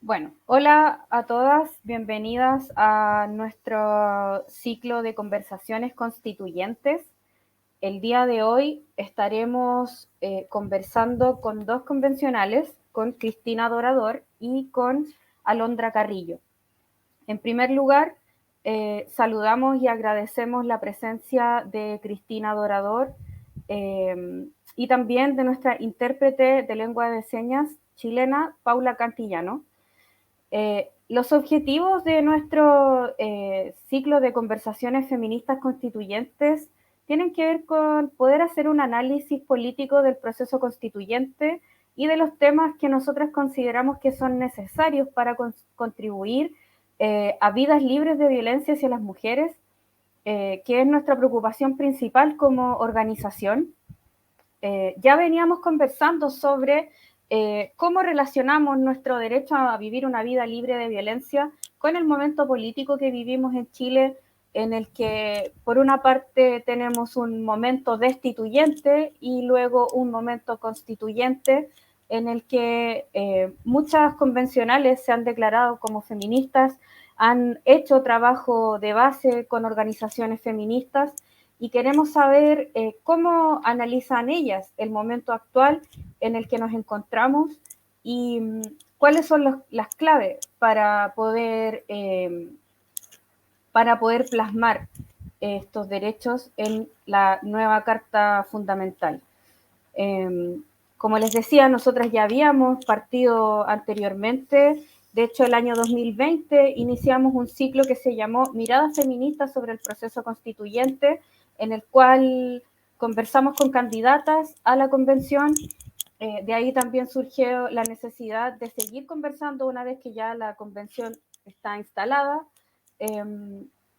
Bueno, hola a todas, bienvenidas a nuestro ciclo de conversaciones constituyentes. El día de hoy estaremos conversando con dos convencionales, con Cristina Dorador y con Alondra Carrillo. En primer lugar, saludamos y agradecemos la presencia de Cristina Dorador y también de nuestra intérprete de lengua de señas chilena, Paula Cantillano. Los objetivos de nuestro ciclo de conversaciones feministas constituyentes tienen que ver con poder hacer un análisis político del proceso constituyente y de los temas que nosotras consideramos que son necesarios para contribuir a vidas libres de violencia hacia las mujeres, que es nuestra preocupación principal como organización. Ya veníamos conversando sobre cómo relacionamos nuestro derecho a vivir una vida libre de violencia con el momento político que vivimos en Chile, en el que por una parte tenemos un momento destituyente y luego un momento constituyente en el que muchas convencionales se han declarado como feministas, han hecho trabajo de base con organizaciones feministas y queremos saber cómo analizan ellas el momento actual en el que nos encontramos y cuáles son las claves para poder plasmar estos derechos en la nueva Carta Fundamental. Como les decía, nosotras ya habíamos partido anteriormente. De hecho, el año 2020 iniciamos un ciclo que se llamó Miradas Feministas sobre el Proceso Constituyente, en el cual conversamos con candidatas a la convención. De ahí también surgió la necesidad de seguir conversando una vez que ya la convención está instalada. Eh,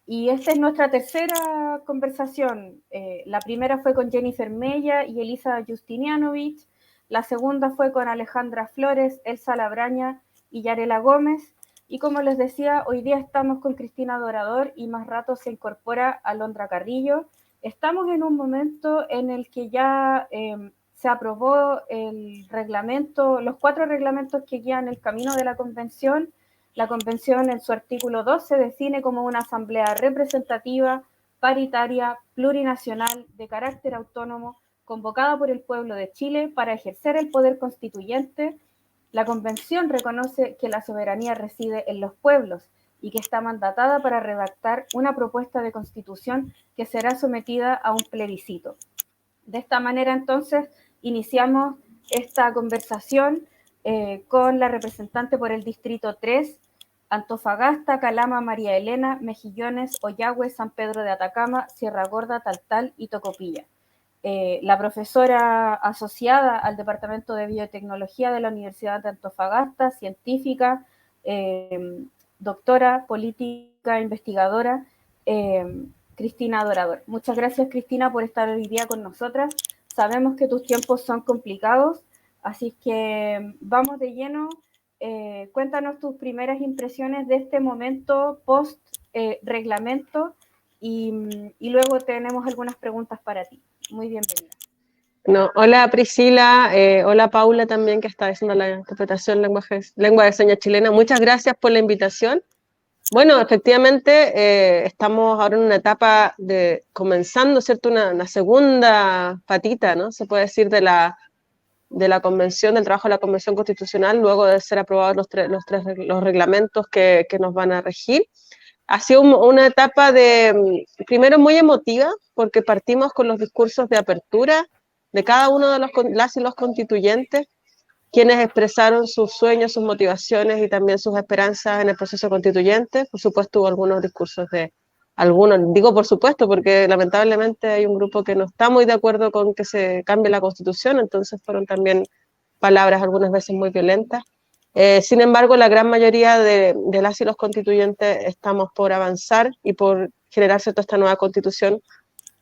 y esta es nuestra tercera conversación. La primera fue con Jennifer Mella y Elisa Justinianovich. La segunda fue con Alejandra Flores, Elsa Labraña y Yarela Gómez. Y como les decía, hoy día estamos con Cristina Dorador y más rato se incorpora Alondra Carrillo. Estamos en un momento en el que ya se aprobó el reglamento, los 4 reglamentos que guían el camino de la convención. La convención en su artículo 2 se define como una asamblea representativa, paritaria, plurinacional, de carácter autónomo, convocada por el pueblo de Chile para ejercer el poder constituyente. La convención reconoce que la soberanía reside en los pueblos y que está mandatada para redactar una propuesta de constitución que será sometida a un plebiscito. De esta manera, entonces, iniciamos esta conversación con la representante por el Distrito 3, Antofagasta, Calama, María Elena, Mejillones, Oyagüe, San Pedro de Atacama, Sierra Gorda, Taltal y Tocopilla. La profesora asociada al Departamento de Biotecnología de la Universidad de Antofagasta, científica, doctora, política, investigadora, Cristina Dorador. Muchas gracias, Cristina, por estar hoy día con nosotras. Sabemos que tus tiempos son complicados, así que vamos de lleno. Cuéntanos tus primeras impresiones de este momento post reglamento y luego tenemos algunas preguntas para ti. Muy bienvenida. No, hola Priscila, hola Paula también que está haciendo la interpretación lengua de señas chilena. Muchas gracias por la invitación. Bueno, efectivamente estamos ahora en una etapa de comenzando, ¿cierto? Una segunda patita, ¿no? Se puede decir de la convención, del trabajo de la convención constitucional, luego de ser aprobados los reglamentos que nos van a regir. Ha sido una etapa primero muy emotiva, porque partimos con los discursos de apertura de cada uno de las y los constituyentes, quienes expresaron sus sueños, sus motivaciones y también sus esperanzas en el proceso constituyente. Por supuesto, hubo algunos discursos digo por supuesto, porque lamentablemente hay un grupo que no está muy de acuerdo con que se cambie la Constitución, entonces fueron también palabras algunas veces muy violentas. Sin embargo, la gran mayoría de las y los constituyentes estamos por avanzar y por generar esta nueva Constitución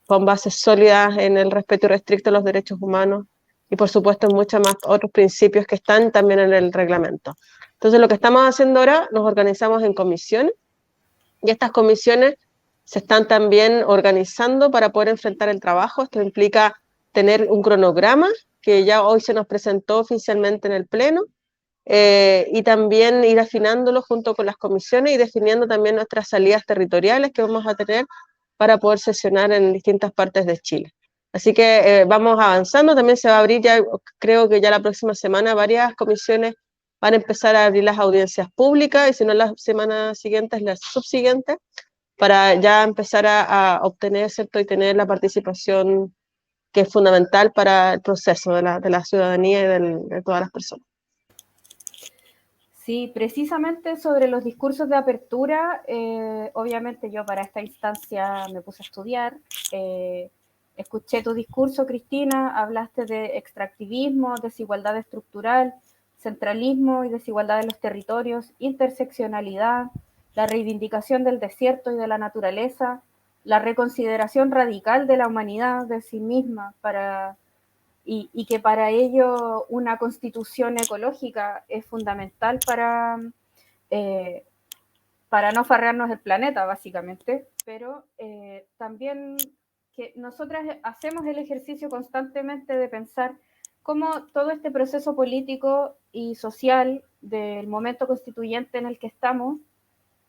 con bases sólidas en el respeto irrestricto a los derechos humanos y, por supuesto, en muchos más otros principios que están también en el reglamento. Entonces, lo que estamos haciendo ahora, nos organizamos en comisiones y estas comisiones se están también organizando para poder enfrentar el trabajo. Esto implica tener un cronograma que ya hoy se nos presentó oficialmente en el Pleno, y también ir afinándolo junto con las comisiones y definiendo también nuestras salidas territoriales que vamos a tener para poder sesionar en distintas partes de Chile. Así que vamos avanzando, también se va a abrir ya, creo que ya la próxima semana varias comisiones van a empezar a abrir las audiencias públicas y si no las semanas siguientes, las subsiguientes, para ya empezar a obtener, ¿cierto? Y tener la participación que es fundamental para el proceso de la ciudadanía y de todas las personas. Sí, precisamente sobre los discursos de apertura, obviamente yo para esta instancia me puse a estudiar, escuché tu discurso, Cristina, hablaste de extractivismo, desigualdad estructural, centralismo y desigualdad de los territorios, interseccionalidad, la reivindicación del desierto y de la naturaleza, la reconsideración radical de la humanidad de sí misma y que para ello una constitución ecológica es fundamental para no farrearnos el planeta, básicamente, pero también que nosotras hacemos el ejercicio constantemente de pensar cómo todo este proceso político y social del momento constituyente en el que estamos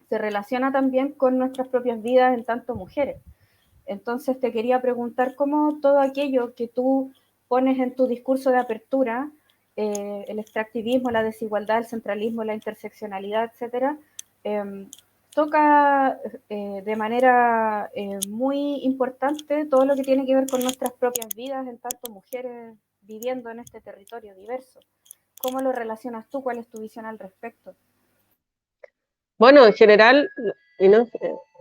se relaciona también con nuestras propias vidas en tanto mujeres. Entonces te quería preguntar cómo todo aquello que tú pones en tu discurso de apertura, el extractivismo, la desigualdad, el centralismo, la interseccionalidad, etcétera, toca de manera muy importante todo lo que tiene que ver con nuestras propias vidas en tanto mujeres viviendo en este territorio diverso. ¿Cómo lo relacionas tú? ¿Cuál es tu visión al respecto? Bueno, en general, y no,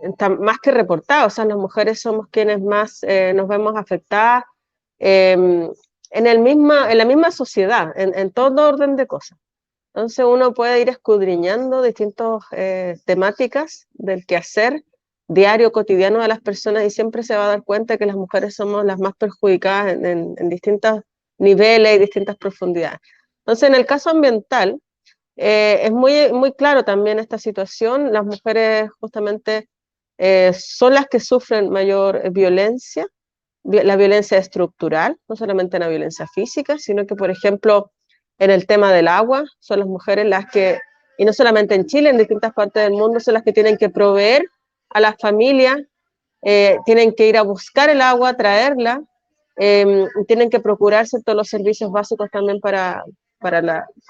está más que reportado, o sea, las mujeres somos quienes más nos vemos afectadas en la misma sociedad, en todo orden de cosas. Entonces uno puede ir escudriñando distintas temáticas del quehacer diario, cotidiano de las personas y siempre se va a dar cuenta que las mujeres somos las más perjudicadas en distintos niveles y distintas profundidades. Entonces, en el caso ambiental, es muy claro también esta situación. Las mujeres justamente son las que sufren mayor violencia, la violencia estructural, no solamente la violencia física, sino que, por ejemplo, en el tema del agua, son las mujeres las que, y no solamente en Chile, en distintas partes del mundo, son las que tienen que proveer a las familias, tienen que ir a buscar el agua, traerla, tienen que procurarse todos los servicios básicos también para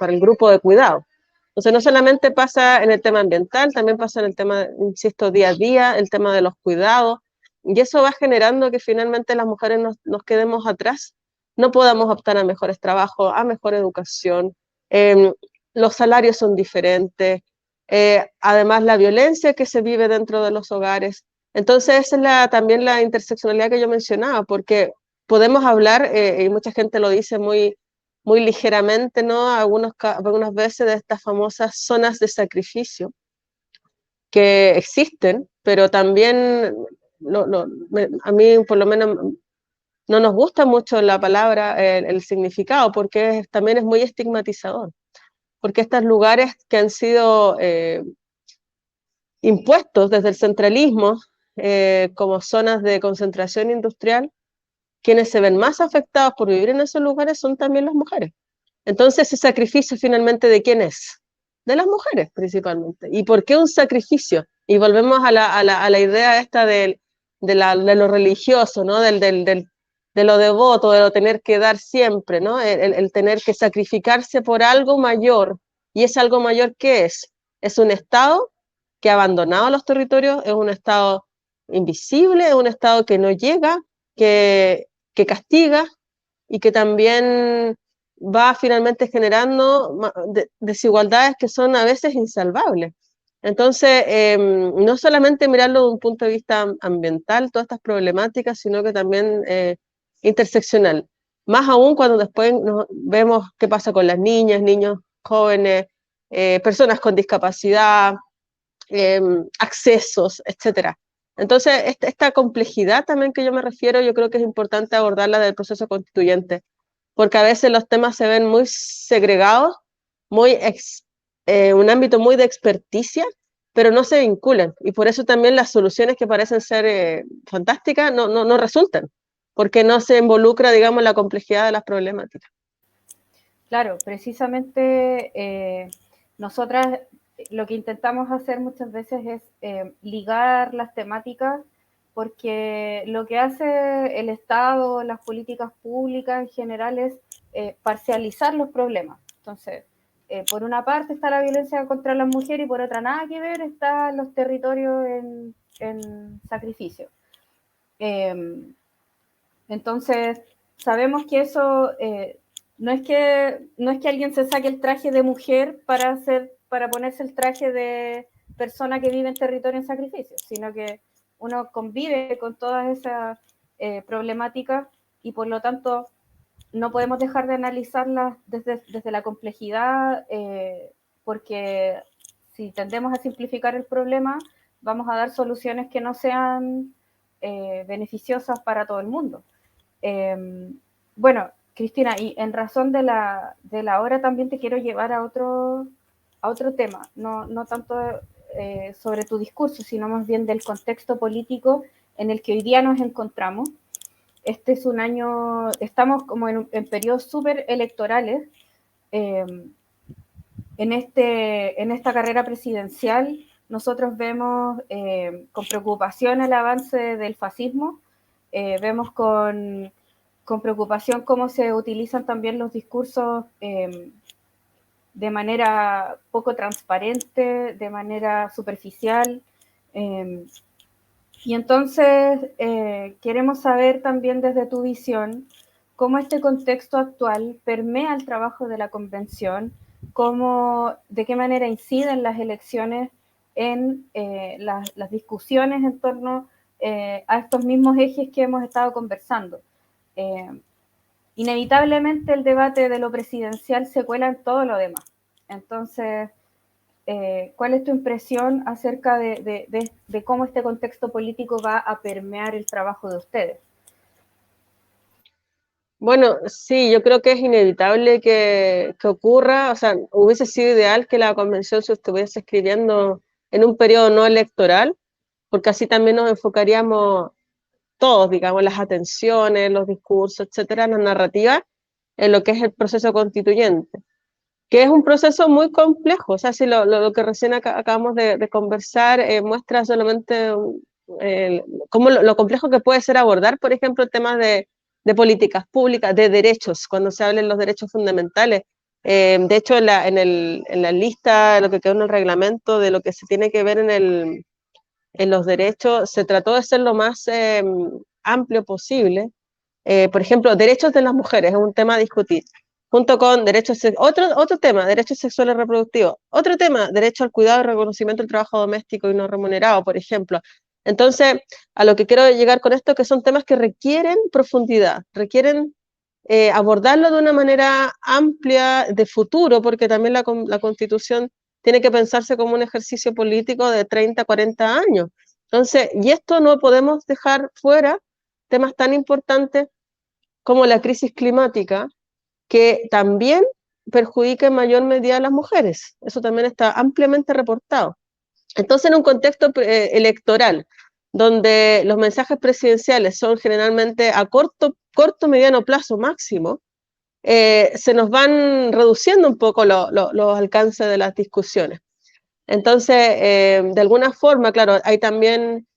el grupo de cuidado. Entonces, no solamente pasa en el tema ambiental, también pasa en el tema, insisto, día a día, el tema de los cuidados, y eso va generando que finalmente las mujeres nos quedemos atrás, no podamos optar a mejores trabajos, a mejor educación, los salarios son diferentes, además la violencia que se vive dentro de los hogares. Entonces, esa es también la interseccionalidad que yo mencionaba, porque podemos hablar, y mucha gente lo dice muy ligeramente, ¿no? Algunas veces de estas famosas zonas de sacrificio que existen, pero también a mí por lo menos no nos gusta mucho la palabra, el significado, porque también es muy estigmatizador, porque estos lugares que han sido impuestos desde el centralismo como zonas de concentración industrial, quienes se ven más afectados por vivir en esos lugares son también las mujeres. Entonces, ese sacrificio finalmente, ¿de quién es? De las mujeres principalmente. ¿Y por qué un sacrificio? Y volvemos a la idea esta de lo religioso, ¿no? De lo devoto, de lo tener que dar siempre, ¿no? El tener que sacrificarse por algo mayor. ¿Y ese algo mayor qué es? Es un Estado que ha abandonado los territorios, es un Estado invisible, es un Estado que no llega, que castiga y que también va finalmente generando desigualdades que son a veces insalvables. Entonces, no solamente mirarlo de un punto de vista ambiental, todas estas problemáticas, sino que también interseccional. Más aún cuando después vemos qué pasa con las niñas, niños, jóvenes, personas con discapacidad, accesos, etcétera. Entonces, esta complejidad también que yo me refiero, yo creo que es importante abordarla del proceso constituyente, porque a veces los temas se ven muy segregados, un ámbito muy de experticia, pero no se vinculan. Y por eso también las soluciones que parecen ser fantásticas no resultan, porque no se involucra, digamos, la complejidad de las problemáticas. Claro, precisamente nosotras lo que intentamos hacer muchas veces es ligar las temáticas, porque lo que hace el Estado, las políticas públicas en general es parcializar los problemas. Entonces, por una parte está la violencia contra las mujeres y por otra nada que ver están los territorios en sacrificio. Eh, entonces, sabemos que eso no es que alguien se saque el traje de mujer para ponerse el traje de persona que vive en territorio en sacrificio, sino que uno convive con todas esas problemáticas y por lo tanto no podemos dejar de analizarlas desde la complejidad, porque si tendemos a simplificar el problema, vamos a dar soluciones que no sean beneficiosas para todo el mundo. Bueno, Cristina, y en razón de la hora también te quiero llevar a otro tema, no tanto sobre tu discurso, sino más bien del contexto político en el que hoy día nos encontramos. Este es un año, estamos como en periodos súper electorales. Eh, en esta carrera presidencial, nosotros vemos con preocupación el avance del fascismo, vemos con preocupación cómo se utilizan también los discursos de manera poco transparente, de manera superficial. Eh, y entonces queremos saber también desde tu visión cómo este contexto actual permea el trabajo de la convención, cómo, de qué manera inciden las elecciones en las discusiones en torno a estos mismos ejes que hemos estado conversando. Eh, Inevitablemente el debate de lo presidencial se cuela en todo lo demás. Entonces, ¿cuál es tu impresión acerca de cómo este contexto político va a permear el trabajo de ustedes? Bueno, sí, yo creo que es inevitable que ocurra, o sea, hubiese sido ideal que la convención se estuviese escribiendo en un periodo no electoral, porque así también nos enfocaríamos todos, digamos, las atenciones, los discursos, etcétera, las narrativas, en lo que es el proceso constituyente, que es un proceso muy complejo. O sea, si lo que recién acabamos de conversar muestra solamente cómo lo complejo que puede ser abordar, por ejemplo, temas de políticas públicas, de derechos, cuando se hablan los derechos fundamentales. De hecho, en la lista, lo que quedó en el reglamento de lo que se tiene que ver en los derechos, se trató de ser lo más amplio posible. Por ejemplo, derechos de las mujeres es un tema a discutir, junto con derechos, otro tema, derechos sexuales reproductivos, otro tema, derecho al cuidado y reconocimiento del trabajo doméstico y no remunerado, por ejemplo. Entonces, a lo que quiero llegar con esto, que son temas que requieren profundidad, requieren abordarlo de una manera amplia de futuro, porque también la Constitución tiene que pensarse como un ejercicio político de 30, 40 años. Entonces, y esto no podemos dejar fuera temas tan importantes como la crisis climática, que también perjudica en mayor medida a las mujeres. Eso también está ampliamente reportado. Entonces, en un contexto electoral, donde los mensajes presidenciales son generalmente a mediano plazo máximo, se nos van reduciendo un poco los alcances de las discusiones. Entonces, de alguna forma, claro, hay también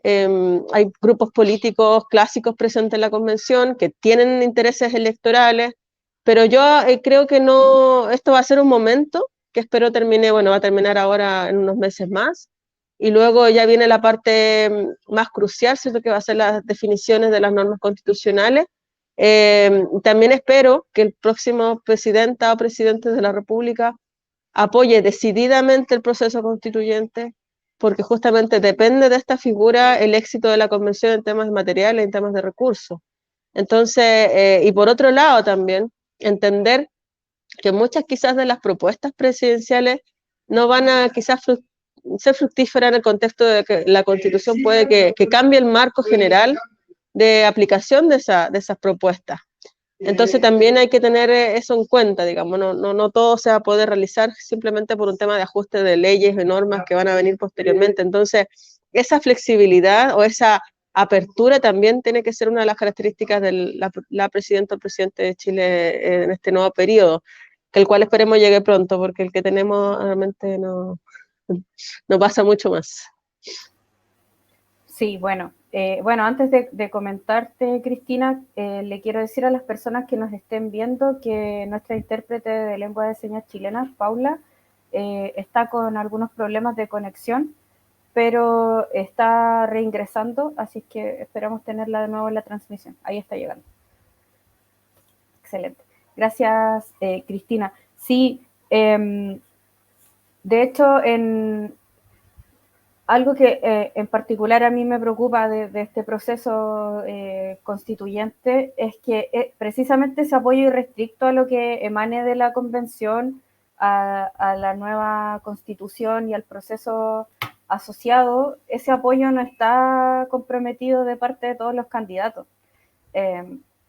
hay grupos políticos clásicos presentes en la convención que tienen intereses electorales, pero yo creo que no, esto va a ser un momento que espero termine, bueno, va a terminar ahora en unos meses más, y luego ya viene la parte más crucial, ¿cierto? Que va a ser las definiciones de las normas constitucionales. También espero que el próximo presidenta o presidente de la República apoye decididamente el proceso constituyente, porque justamente depende de esta figura el éxito de la convención en temas materiales, en temas de recursos. Entonces, y por otro lado también, entender que muchas quizás de las propuestas presidenciales no van a quizás ser fructíferas en el contexto de que la Constitución puede que cambie el marco general de aplicación de esas propuestas. Entonces también hay que tener eso en cuenta, digamos, no todo se va a poder realizar simplemente por un tema de ajuste de leyes y normas que van a venir posteriormente. Entonces, esa flexibilidad o esa apertura también tiene que ser una de las características de la presidenta o presidente de Chile en este nuevo periodo. que el cual esperemos llegue pronto, porque el que tenemos realmente no pasa mucho más. Sí, bueno, antes de comentarte, Cristina, le quiero decir a las personas que nos estén viendo que nuestra intérprete de lengua de señas chilena, Paula, está con algunos problemas de conexión, pero está reingresando, así que esperamos tenerla de nuevo en la transmisión. Ahí está llegando. Excelente. Gracias, Cristina. Sí, de hecho, algo que en particular a mí me preocupa de este proceso constituyente es que precisamente ese apoyo irrestricto a lo que emane de la convención, a la nueva constitución y al proceso asociado, ese apoyo no está comprometido de parte de todos los candidatos.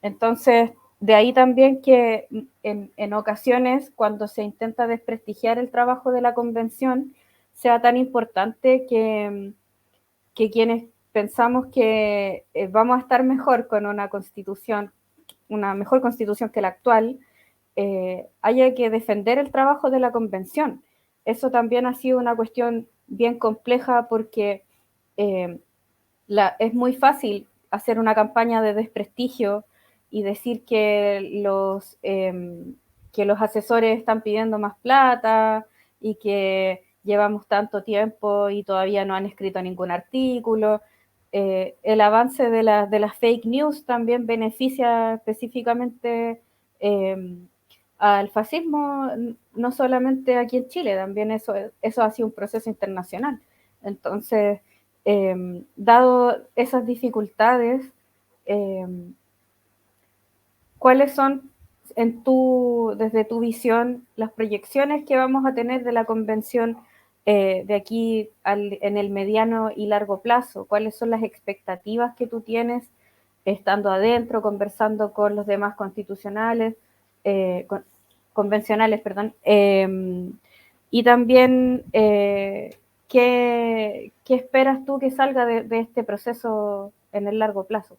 Entonces, de ahí también que en ocasiones, cuando se intenta desprestigiar el trabajo de la convención, sea tan importante que quienes pensamos que vamos a estar mejor con una mejor constitución que la actual, haya que defender el trabajo de la convención. Eso también ha sido una cuestión bien compleja porque es muy fácil hacer una campaña de desprestigio y decir que los asesores están pidiendo más plata y que llevamos tanto tiempo y todavía no han escrito ningún artículo. El avance de las fake news también beneficia específicamente al fascismo, no solamente aquí en Chile, también eso ha sido un proceso internacional. Entonces, dado esas dificultades, eh, ¿cuáles son desde tu visión las proyecciones que vamos a tener de la convención de aquí en el mediano y largo plazo? ¿Cuáles son las expectativas que tú tienes estando adentro, conversando con los demás convencionales, perdón? Y también, ¿qué esperas tú que salga de este proceso en el largo plazo?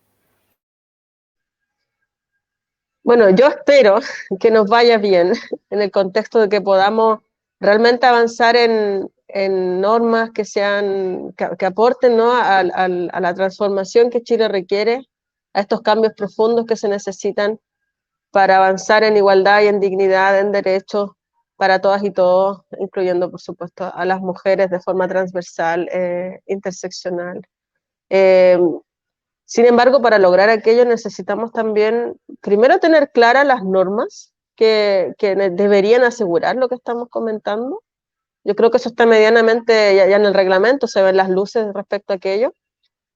Bueno, yo espero que nos vaya bien en el contexto de que podamos realmente avanzar en normas que aporten, ¿no?, a la transformación que Chile requiere, a estos cambios profundos que se necesitan para avanzar en igualdad y en dignidad, en derechos para todas y todos, incluyendo, por supuesto, a las mujeres de forma transversal, interseccional. Eh, Sin embargo, para lograr aquello necesitamos también, primero, tener claras las normas que deberían asegurar lo que estamos comentando. Yo creo que eso está medianamente ya en el reglamento, se ven las luces respecto a aquello.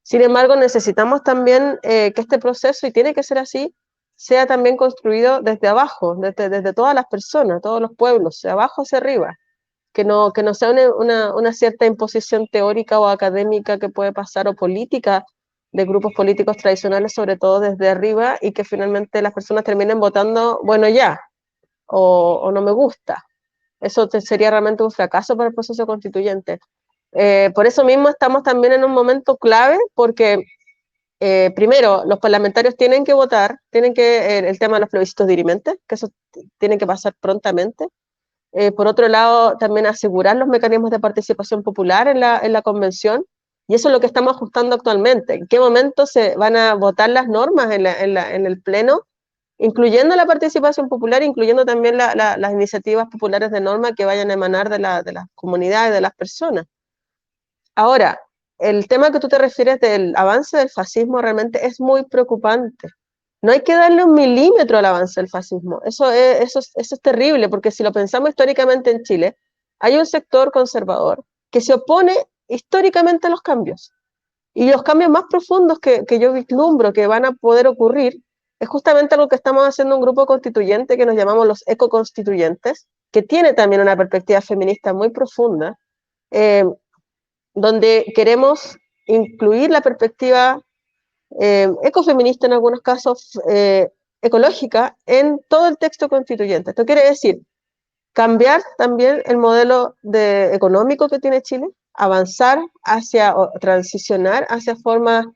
Sin embargo, necesitamos también que este proceso, y tiene que ser así, sea también construido desde abajo, desde todas las personas, todos los pueblos, de abajo hacia arriba, que no sea una cierta imposición teórica o académica que puede pasar, o política de grupos políticos tradicionales, sobre todo desde arriba, y que finalmente las personas terminen votando, bueno, ya, o no me gusta. Eso sería realmente un fracaso para el proceso constituyente. Por eso mismo estamos también en un momento clave, porque primero, los parlamentarios tienen que votar, el tema de los plebiscitos dirimentes, que eso tiene que pasar prontamente. Por otro lado, también asegurar los mecanismos de participación popular en la convención, y eso es lo que estamos ajustando actualmente. ¿En qué momento se van a votar las normas en el Pleno, incluyendo la participación popular, incluyendo también las iniciativas populares de norma que vayan a emanar de las comunidades, de las personas? Ahora, el tema que tú te refieres del avance del fascismo realmente es muy preocupante. No hay que darle un milímetro al avance del fascismo. Eso es terrible, porque si lo pensamos históricamente en Chile, hay un sector conservador que se opone históricamente a los cambios. Y los cambios más profundos que yo vislumbro que van a poder ocurrir es justamente lo que estamos haciendo un grupo constituyente que nos llamamos los ecoconstituyentes, que tiene también una perspectiva feminista muy profunda, eh, donde queremos incluir la perspectiva ecofeminista, en algunos casos ecológica, en todo el texto constituyente. Esto quiere decir cambiar también el modelo económico que tiene Chile, avanzar o transicionar hacia formas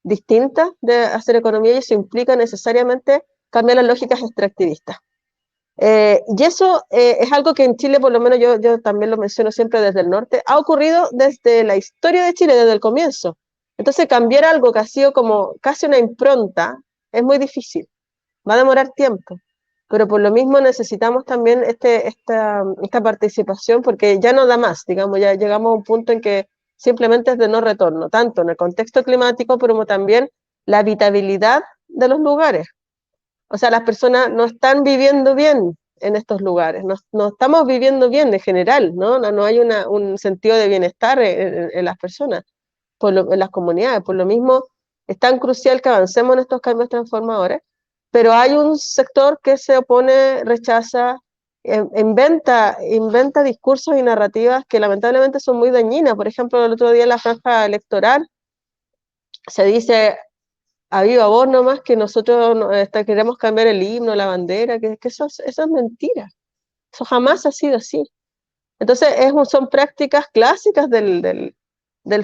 distintas de hacer economía, y eso implica necesariamente cambiar las lógicas extractivistas. Y eso es algo que en Chile, por lo menos yo también lo menciono siempre desde el norte, ha ocurrido desde la historia de Chile, desde el comienzo. Entonces, cambiar algo que ha sido como casi una impronta es muy difícil, va a demorar tiempo, pero por lo mismo necesitamos también esta participación porque ya no da más, digamos, ya llegamos a un punto en que simplemente es de no retorno, tanto en el contexto climático como también la habitabilidad de los lugares. O sea, las personas no están viviendo bien en estos lugares, no estamos viviendo bien en general, ¿no? No hay un sentido de bienestar en las personas, en las comunidades. Por lo mismo, es tan crucial que avancemos en estos cambios transformadores, pero hay un sector que se opone, rechaza, inventa discursos y narrativas que lamentablemente son muy dañinas. Por ejemplo, el otro día en la franja electoral se dice a viva voz nomás que nosotros queremos cambiar el himno, la bandera, que eso es mentira. Eso jamás ha sido así. Entonces, son prácticas clásicas del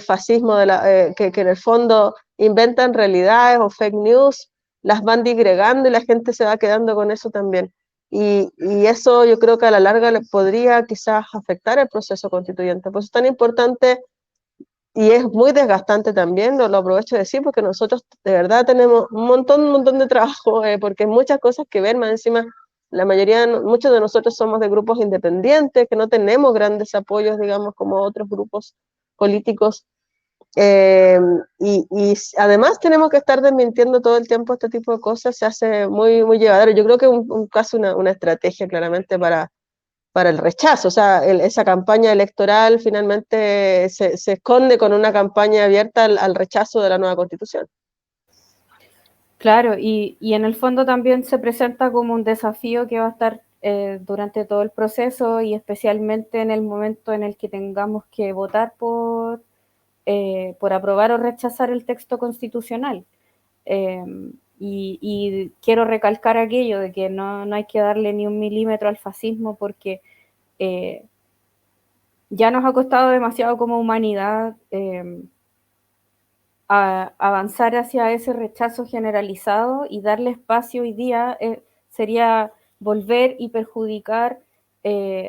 fascismo, que en el fondo inventan realidades o fake news, las van digregando y la gente se va quedando con eso también. Y eso yo creo que a la larga le podría quizás afectar el proceso constituyente. Por eso es tan importante y es muy desgastante también, lo aprovecho de decir, porque nosotros de verdad tenemos un montón de trabajo, porque hay muchas cosas que ver, más encima, la mayoría, muchos de nosotros somos de grupos independientes, que no tenemos grandes apoyos, digamos, como otros grupos políticos, eh, y además tenemos que estar desmintiendo todo el tiempo este tipo de cosas, se hace muy, muy llevadero. Yo creo que un caso, una estrategia claramente para el rechazo. O sea, esa campaña electoral finalmente se esconde con una campaña abierta al rechazo de la nueva constitución. Claro, y en el fondo también se presenta como un desafío que va a estar durante todo el proceso y especialmente en el momento en el que tengamos que votar por aprobar o rechazar el texto constitucional. Eh, y quiero recalcar aquello de que no hay que darle ni un milímetro al fascismo porque eh, ya nos ha costado demasiado como humanidad avanzar hacia ese rechazo generalizado y darle espacio hoy día sería volver y perjudicar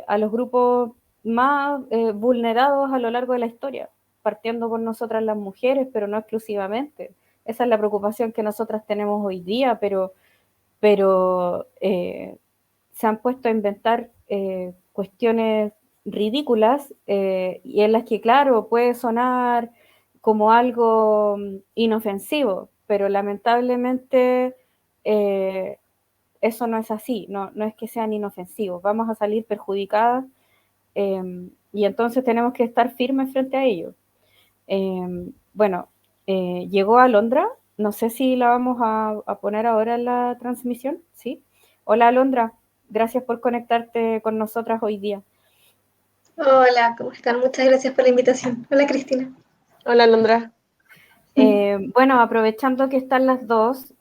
a los grupos más vulnerados a lo largo de la historia, partiendo por nosotras las mujeres, pero no exclusivamente. Esa es la preocupación que nosotras tenemos hoy día, pero se han puesto a inventar cuestiones ridículas y en las que, claro, puede sonar como algo inofensivo, pero lamentablemente eso no es así, no es que sean inofensivos, vamos a salir perjudicadas y entonces tenemos que estar firmes frente a ello. Bueno, llegó a Londra, no sé si la vamos a poner ahora en la transmisión, ¿sí? Hola Alondra, gracias por conectarte con nosotras hoy día. Hola, ¿cómo están? Muchas gracias por la invitación. Hola, Cristina. Hola, Londra. Bueno, aprovechando que están las dos,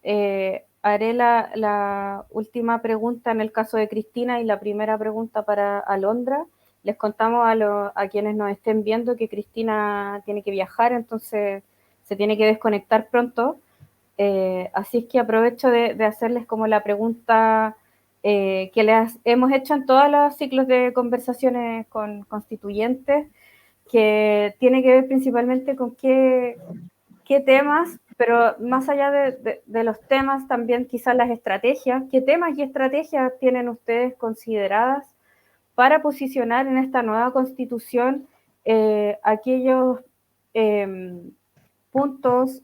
haré la última pregunta en el caso de Cristina y la primera pregunta para Alondra. Les contamos a quienes nos estén viendo que Cristina tiene que viajar, entonces se tiene que desconectar pronto. Así es que aprovecho de hacerles como la pregunta que les hemos hecho en todos los ciclos de conversaciones con constituyentes, que tiene que ver principalmente con qué temas, pero más allá de los temas, también quizás las estrategias, qué temas y estrategias tienen ustedes consideradas para posicionar en esta nueva constitución aquellos puntos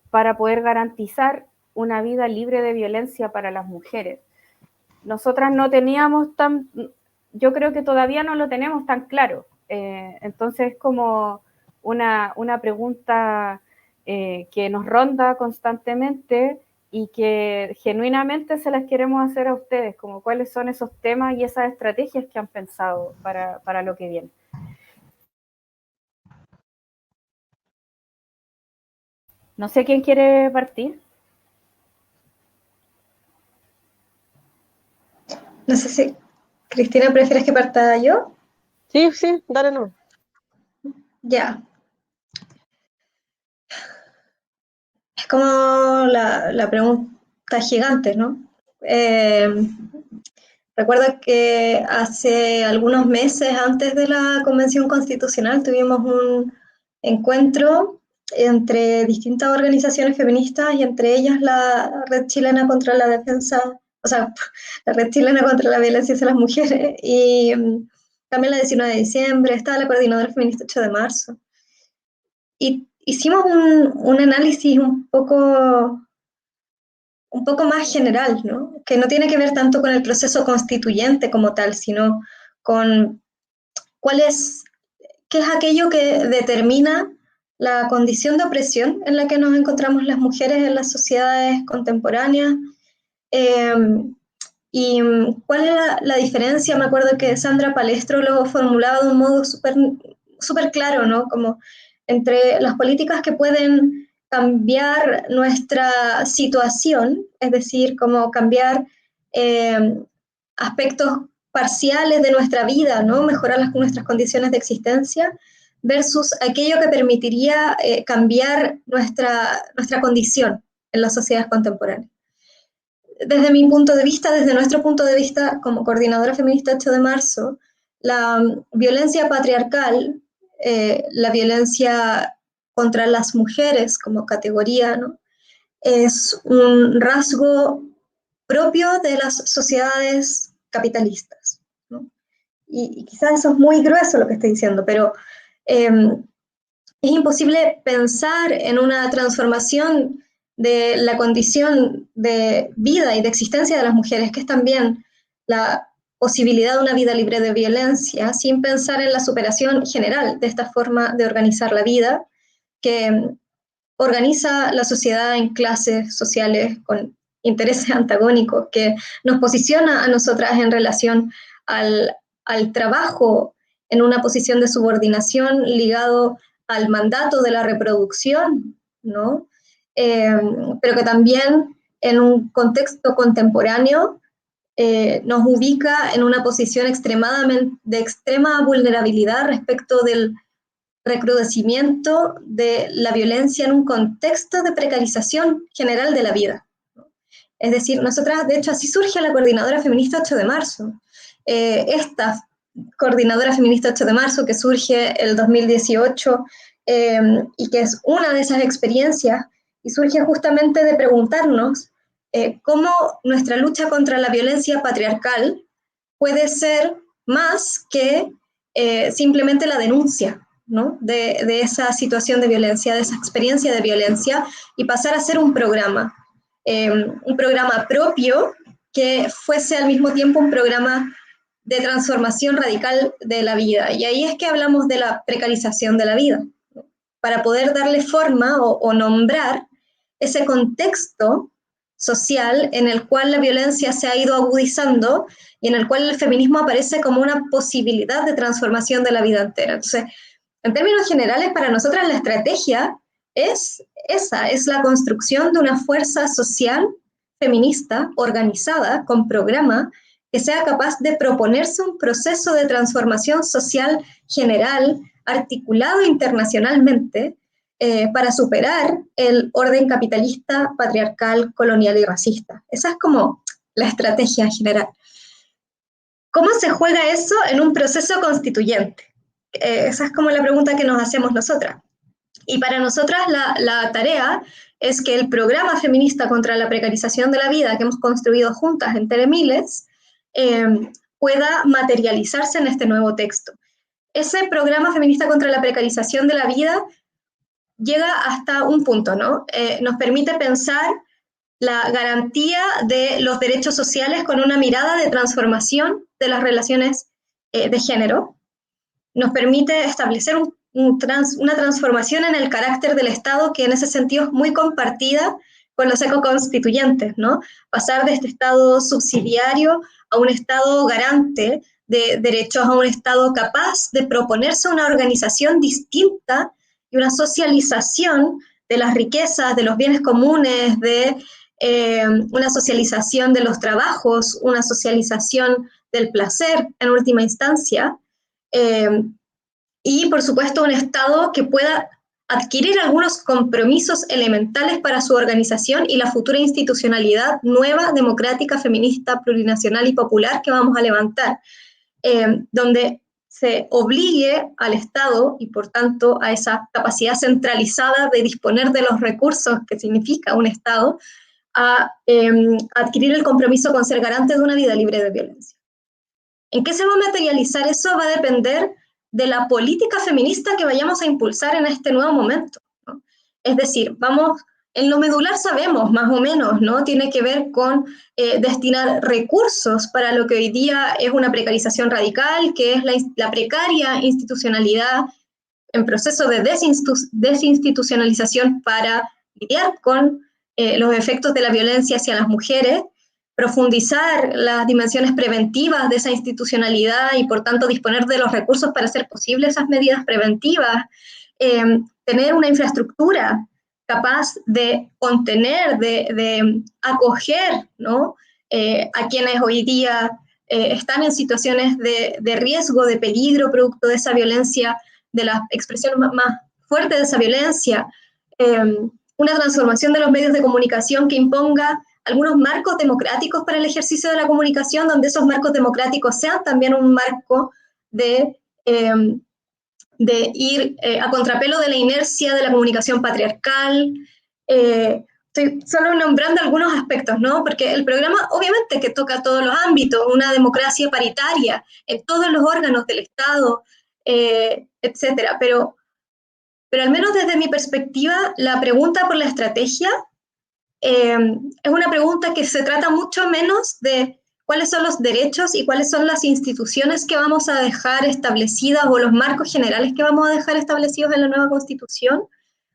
para poder garantizar una vida libre de violencia para las mujeres. Nosotras no teníamos yo creo que todavía no lo tenemos tan claro. Entonces es como una pregunta que nos ronda constantemente y que genuinamente se las queremos hacer a ustedes, como cuáles son esos temas y esas estrategias que han pensado para lo que viene. No sé quién quiere partir. No sé si, Cristina, ¿prefieres que parta yo? Sí, sí, dale no. Ya. Es como la pregunta gigante, ¿no? Recuerdo que hace algunos meses antes de la Convención Constitucional tuvimos un encuentro entre distintas organizaciones feministas y entre ellas la Red Chilena contra la Defensa, o sea, la Red Chilena contra la Violencia hacia las Mujeres y también la 19 de diciembre, estaba la Coordinadora Feminista 8 de marzo. Y hicimos un análisis un poco más general, ¿no? Que no tiene que ver tanto con el proceso constituyente como tal, sino con qué es aquello que determina la condición de opresión en la que nos encontramos las mujeres en las sociedades contemporáneas, eh, y cuál es la diferencia. Me acuerdo que Sandra Palestro lo formulaba de un modo súper claro, ¿no? Como entre las políticas que pueden cambiar nuestra situación, es decir, como cambiar aspectos parciales de nuestra vida, ¿no? Mejorar nuestras condiciones de existencia, versus aquello que permitiría cambiar nuestra condición en las sociedades contemporáneas. Desde mi punto de vista, desde nuestro punto de vista como coordinadora feminista 8 de marzo, la violencia patriarcal, la violencia contra las mujeres como categoría, ¿no? Es un rasgo propio de las sociedades capitalistas, ¿no? Y quizás eso es muy grueso lo que estoy diciendo, pero es imposible pensar en una transformación de la condición de vida y de existencia de las mujeres, que es también la posibilidad de una vida libre de violencia, sin pensar en la superación general de esta forma de organizar la vida, que organiza la sociedad en clases sociales con intereses antagónicos, que nos posiciona a nosotras en relación al trabajo en una posición de subordinación ligado al mandato de la reproducción, ¿no? Pero que también en un contexto contemporáneo nos ubica en una posición de extrema vulnerabilidad respecto del recrudecimiento de la violencia en un contexto de precarización general de la vida. Es decir, nosotras, de hecho, así surge la Coordinadora Feminista 8 de marzo. Esta Coordinadora Feminista 8 de marzo, que surge el 2018 y que es una de esas experiencias, y surge justamente de preguntarnos cómo nuestra lucha contra la violencia patriarcal puede ser más que simplemente la denuncia, ¿no? de esa situación de violencia, de esa experiencia de violencia, y pasar a ser un programa propio que fuese al mismo tiempo un programa de transformación radical de la vida. Y ahí es que hablamos de la precarización de la vida, ¿no? Para poder darle forma o nombrar ese contexto social en el cual la violencia se ha ido agudizando y en el cual el feminismo aparece como una posibilidad de transformación de la vida entera. Entonces, en términos generales, para nosotras la estrategia es esa, es la construcción de una fuerza social feminista, organizada, con programa, que sea capaz de proponerse un proceso de transformación social general, articulado internacionalmente, para superar el orden capitalista, patriarcal, colonial y racista. Esa es como la estrategia general. ¿Cómo se juega eso en un proceso constituyente? Esa es como la pregunta que nos hacemos nosotras. Y para nosotras la tarea es que el programa feminista contra la precarización de la vida que hemos construido juntas en Telemiles pueda materializarse en este nuevo texto. Ese programa feminista contra la precarización de la vida llega hasta un punto, ¿no? Nos permite pensar la garantía de los derechos sociales con una mirada de transformación de las relaciones de género. Nos permite establecer una transformación en el carácter del Estado que en ese sentido es muy compartida con los ecoconstituyentes, ¿no? Pasar de este Estado subsidiario a un Estado garante de derechos, a un Estado capaz de proponerse una organización distinta y una socialización de las riquezas, de los bienes comunes, de una socialización de los trabajos, una socialización del placer en última instancia, y por supuesto un Estado que pueda adquirir algunos compromisos elementales para su organización y la futura institucionalidad nueva, democrática, feminista, plurinacional y popular que vamos a levantar, donde se obligue al Estado y por tanto a esa capacidad centralizada de disponer de los recursos que significa un Estado, a adquirir el compromiso con ser garante de una vida libre de violencia. ¿En qué se va a materializar eso? Va a depender de la política feminista que vayamos a impulsar en este nuevo momento, ¿no? Es decir, en lo medular sabemos más o menos, ¿no? Tiene que ver con destinar recursos para lo que hoy día es una precarización radical, que es la precaria institucionalidad en proceso de desinstitucionalización para lidiar con los efectos de la violencia hacia las mujeres, profundizar las dimensiones preventivas de esa institucionalidad y por tanto disponer de los recursos para hacer posibles esas medidas preventivas, tener una infraestructura capaz de contener, de acoger, ¿no? A quienes hoy día están en situaciones de riesgo, de peligro, producto de esa violencia, de la expresión más fuerte de esa violencia, una transformación de los medios de comunicación que imponga algunos marcos democráticos para el ejercicio de la comunicación, donde esos marcos democráticos sean también un marco de ir a contrapelo de la inercia de la comunicación patriarcal. Estoy solo nombrando algunos aspectos, ¿no? Porque el programa obviamente que toca todos los ámbitos, una democracia paritaria en todos los órganos del Estado, etcétera, pero al menos desde mi perspectiva, la pregunta por la estrategia es una pregunta que se trata mucho menos de cuáles son los derechos y cuáles son las instituciones que vamos a dejar establecidas o los marcos generales que vamos a dejar establecidos en la nueva Constitución,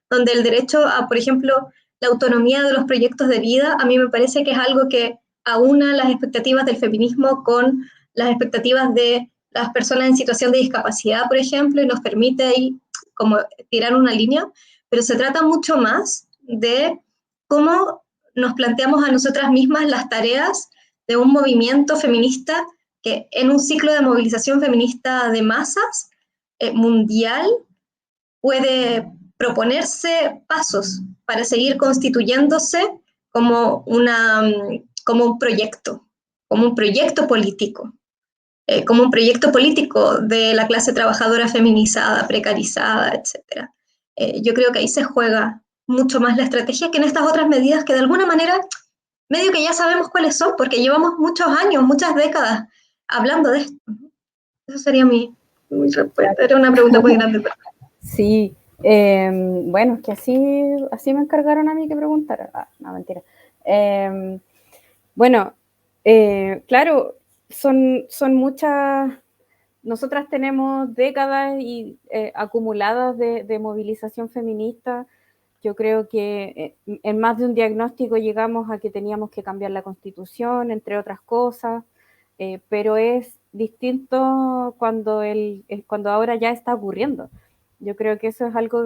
donde el derecho a, por ejemplo, la autonomía de los proyectos de vida, a mí me parece que es algo que aúna las expectativas del feminismo con las expectativas de las personas en situación de discapacidad, por ejemplo, y nos permite ahí como tirar una línea, pero se trata mucho más de cómo nos planteamos a nosotras mismas las tareas de un movimiento feminista que en un ciclo de movilización feminista de masas mundial puede proponerse pasos para seguir constituyéndose como, como un proyecto político, como un proyecto político de la clase trabajadora feminizada, precarizada, etc. Yo creo que ahí se juega mucho más la estrategia que en estas otras medidas que de alguna manera medio que ya sabemos cuáles son, porque llevamos muchos años, muchas décadas hablando de esto. Eso sería mi respuesta. Era una pregunta muy grande. Pero... Sí, bueno, es que así me encargaron a mí que preguntara. No, mentira. Bueno, claro, son muchas. Nosotras tenemos décadas acumuladas de movilización feminista. Yo creo que en más de un diagnóstico llegamos a que teníamos que cambiar la Constitución, entre otras cosas, pero es distinto cuando ahora ya está ocurriendo. Yo creo que eso es algo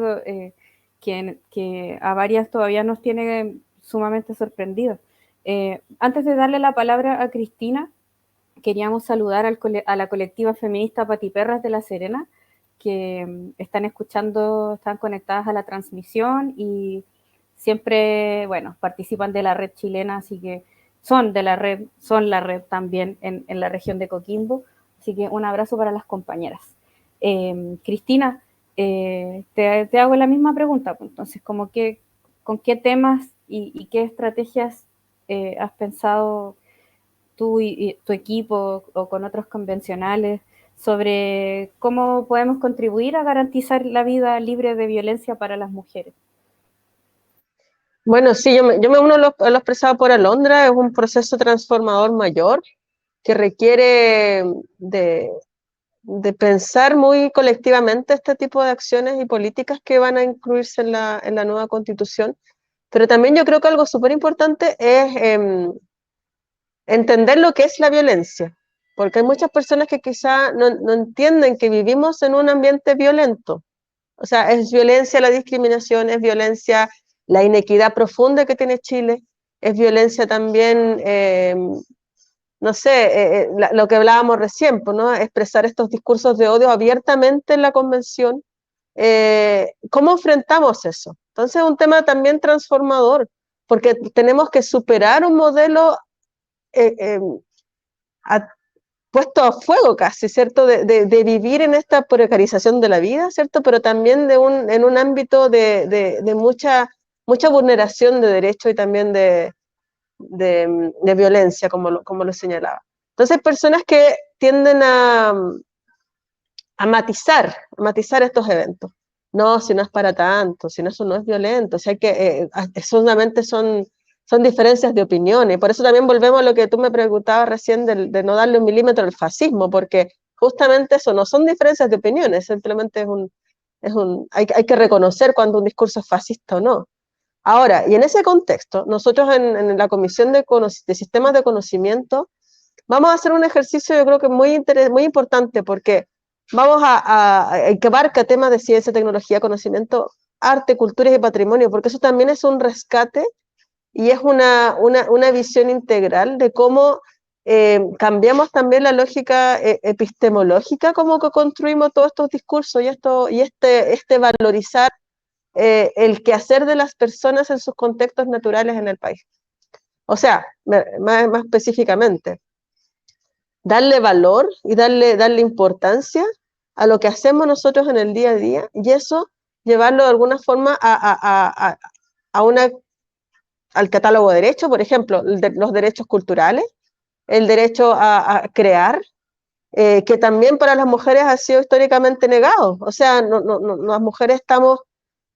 que a varias todavía nos tiene sumamente sorprendidos. Antes de darle la palabra a Cristina, queríamos saludar a la colectiva feminista Patiperras de La Serena, que están conectadas a la transmisión y siempre, bueno, participan de la red chilena, así que son la red también en la región de Coquimbo, así que un abrazo para las compañeras. Cristina, te hago la misma pregunta, pues, entonces, ¿con qué temas y qué estrategias has pensado tú y tu equipo o con otros convencionales sobre cómo podemos contribuir a garantizar la vida libre de violencia para las mujeres? Bueno, sí, yo me uno a lo expresado por Alondra. Es un proceso transformador mayor que requiere de pensar muy colectivamente este tipo de acciones y políticas que van a incluirse en la nueva Constitución. Pero también yo creo que algo súper importante es entender lo que es la violencia, porque hay muchas personas que quizá no entienden que vivimos en un ambiente violento. O sea, es violencia la discriminación, es violencia la inequidad profunda que tiene Chile, es violencia también, no sé, lo que hablábamos recién, ¿no? Expresar estos discursos de odio abiertamente en la convención, ¿cómo enfrentamos eso? Entonces es un tema también transformador, porque tenemos que superar un modelo eh, eh, puesto a fuego casi, ¿cierto? De vivir en esta precarización de la vida, ¿cierto? Pero también en un ámbito de mucha vulneración de derechos y también de violencia, como lo señalaba. Entonces, personas que tienden a matizar estos eventos. No, si no es para tanto, si no, eso no es violento, o sea que solamente son diferencias de opiniones. Y por eso también volvemos a lo que tú me preguntabas recién de no darle un milímetro al fascismo, porque justamente eso no son diferencias de opiniones, simplemente hay que reconocer cuando un discurso es fascista o no. Ahora, y en ese contexto, nosotros en la Comisión de Sistemas de Conocimiento vamos a hacer un ejercicio, yo creo que muy importante, porque vamos que abarca temas de ciencia, tecnología, conocimiento, arte, culturas y patrimonio, porque eso también es un rescate y es una visión integral de cómo cambiamos también la lógica epistemológica, cómo que construimos todos estos discursos y este valorizar el quehacer de las personas en sus contextos naturales en el país. O sea, más específicamente, darle valor y darle importancia a lo que hacemos nosotros en el día a día y eso llevarlo de alguna forma a al catálogo de derechos, por ejemplo, los derechos culturales, el derecho a crear, que también para las mujeres ha sido históricamente negado. O sea, las mujeres estamos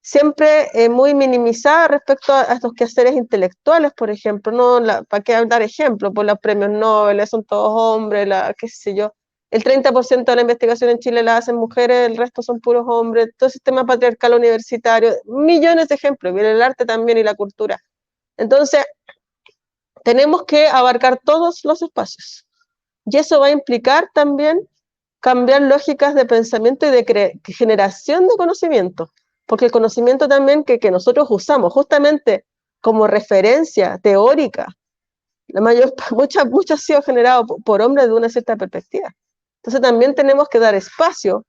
siempre muy minimizadas respecto a estos quehaceres intelectuales, por ejemplo, ¿no? ¿Para qué dar ejemplo? Por los premios Nobel, son todos hombres, qué sé yo. El 30% de la investigación en Chile la hacen mujeres, el resto son puros hombres, todo el sistema patriarcal universitario, millones de ejemplos, y el arte también y la cultura. Entonces, tenemos que abarcar todos los espacios. Y eso va a implicar también cambiar lógicas de pensamiento y de generación de conocimiento, porque el conocimiento también que nosotros usamos justamente como referencia teórica, mucho ha sido generado por hombres de una cierta perspectiva. Entonces también tenemos que dar espacio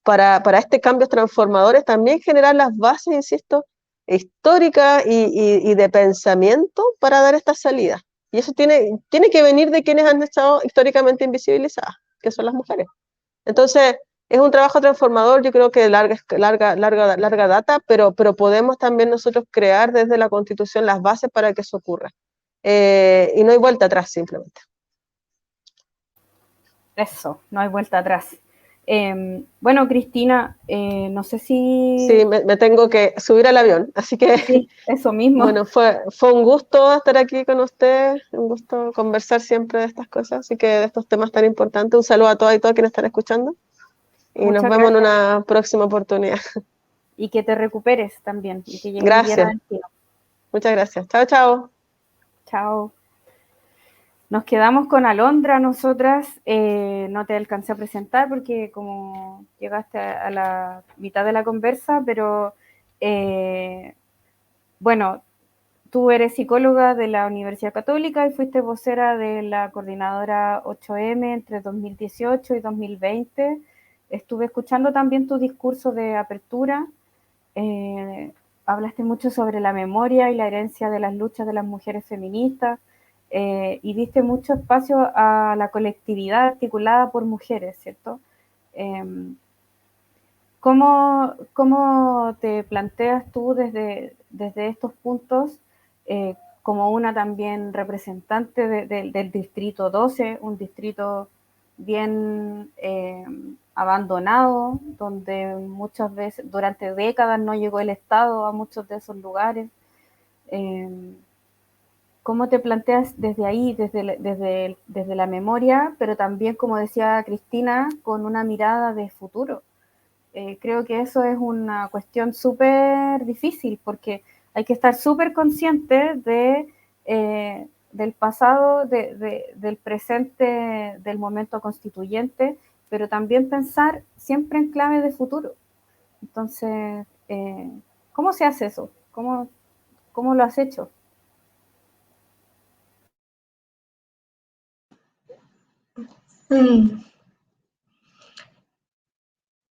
para este cambios transformadores, también generar las bases, insisto, históricas y de pensamiento para dar esta salida. Y eso tiene que venir de quienes han estado históricamente invisibilizadas, que son las mujeres. Entonces, es un trabajo transformador, yo creo que de larga data, pero podemos también nosotros crear desde la Constitución las bases para que eso ocurra. Y no hay vuelta atrás, simplemente. Eso, no hay vuelta atrás. Bueno, Cristina, no sé si... Sí, me tengo que subir al avión, así que... Sí, eso mismo. Bueno, fue un gusto estar aquí con usted, un gusto conversar siempre de estas cosas, así que de estos temas tan importantes. Un saludo a todas y todos quienes están escuchando. Y Muchas nos vemos en gracias. una próxima oportunidad. Y que te recuperes también y que llegues bien a Gracias. destino. Muchas gracias. Chao, chao. Chao. Nos quedamos con Alondra nosotras. No te alcancé a presentar porque como llegaste a la mitad de la conversa, pero bueno, tú eres psicóloga de la Universidad Católica y fuiste vocera de la coordinadora 8M entre 2018 y 2020. Estuve escuchando también tu discurso de apertura. Hablaste mucho sobre la memoria y la herencia de las luchas de las mujeres feministas y diste mucho espacio a la colectividad articulada por mujeres, ¿cierto? Eh, ¿Cómo te planteas tú desde estos puntos como una también representante del distrito 12, un distrito bien abandonado, donde muchas veces, durante décadas no llegó el Estado a muchos de esos lugares? Eh, ¿Cómo te planteas desde ahí, desde la memoria, pero también, como decía Cristina, con una mirada de futuro? Creo que eso es una cuestión súper difícil porque hay que estar súper consciente del pasado, del presente, del momento constituyente, pero también pensar siempre en clave de futuro. Entonces, ¿cómo se hace eso? ¿Cómo lo has hecho?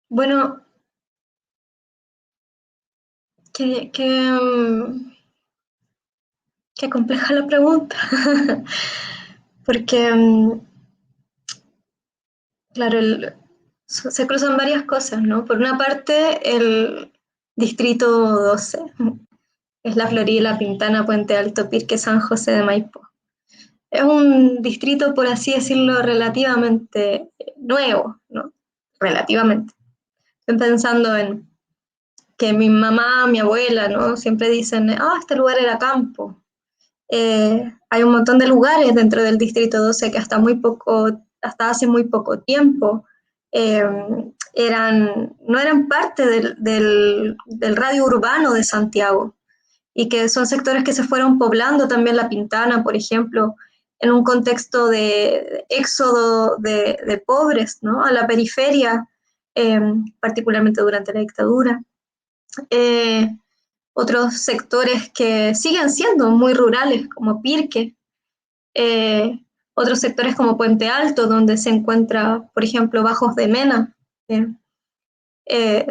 Bueno, Qué compleja la pregunta, porque, claro, se cruzan varias cosas, ¿no? Por una parte, el Distrito 12, es la Florida, La Pintana, Puente Alto, Pirque, San José de Maipo. Es un distrito, por así decirlo, relativamente nuevo, ¿no? Relativamente. Estoy pensando en que mi mamá, mi abuela, ¿no? Siempre dicen, este lugar era campo. Hay un montón de lugares dentro del Distrito 12 que hasta hace muy poco tiempo no eran parte del radio urbano de Santiago, y que son sectores que se fueron poblando también La Pintana, por ejemplo, en un contexto de éxodo de pobres, ¿no? A la periferia, particularmente durante la dictadura. Otros sectores que siguen siendo muy rurales, como Pirque, eh, otros sectores como Puente Alto, donde se encuentra, por ejemplo, Bajos de Mena.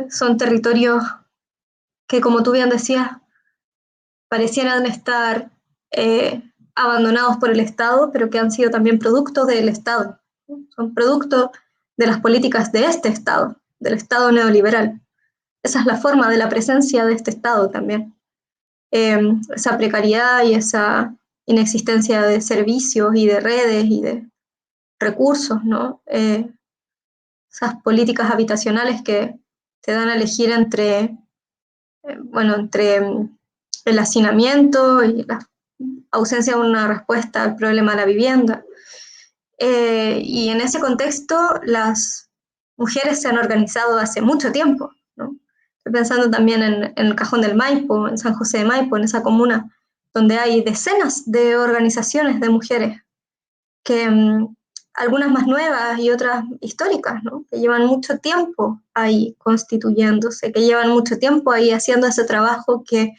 Son territorios que, como tú bien decías, parecieran estar abandonados por el Estado, pero que han sido también productos del Estado. Son productos de las políticas de este Estado, del Estado neoliberal. Esa es la forma de la presencia de este Estado también. Esa precariedad y esa inexistencia de servicios y de redes y de recursos, ¿no? Esas políticas habitacionales que te dan a elegir entre el hacinamiento y la ausencia de una respuesta al problema de la vivienda. Y en ese contexto, las mujeres se han organizado hace mucho tiempo, ¿no? Estoy pensando también en el Cajón del Maipo, en San José de Maipo, en esa comuna, donde hay decenas de organizaciones de mujeres, que algunas más nuevas y otras históricas, ¿no? Que llevan mucho tiempo ahí constituyéndose, que llevan mucho tiempo ahí haciendo ese trabajo que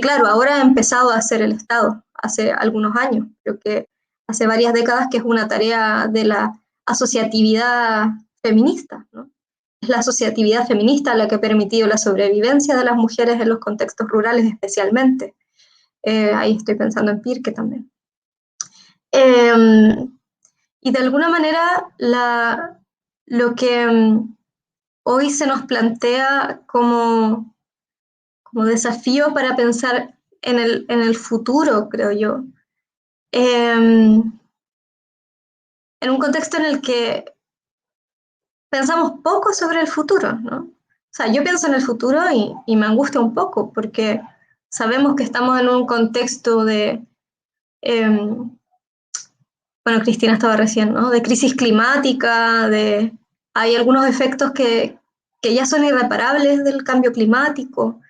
claro, ahora ha empezado a hacer el Estado, hace algunos años, creo que hace varias décadas, que es una tarea de la asociatividad feminista, ¿no? Es la asociatividad feminista la que ha permitido la sobrevivencia de las mujeres en los contextos rurales especialmente. Ahí estoy pensando en Pirque también. Y de alguna manera lo que hoy se nos plantea como desafío para pensar en el futuro, creo yo, en un contexto en el que pensamos poco sobre el futuro, ¿no? O sea, yo pienso en el futuro y me angustia un poco, porque sabemos que estamos en un contexto de, bueno, Cristina estaba recién, ¿no? De crisis climática, hay algunos efectos que ya son irreparables del cambio climático.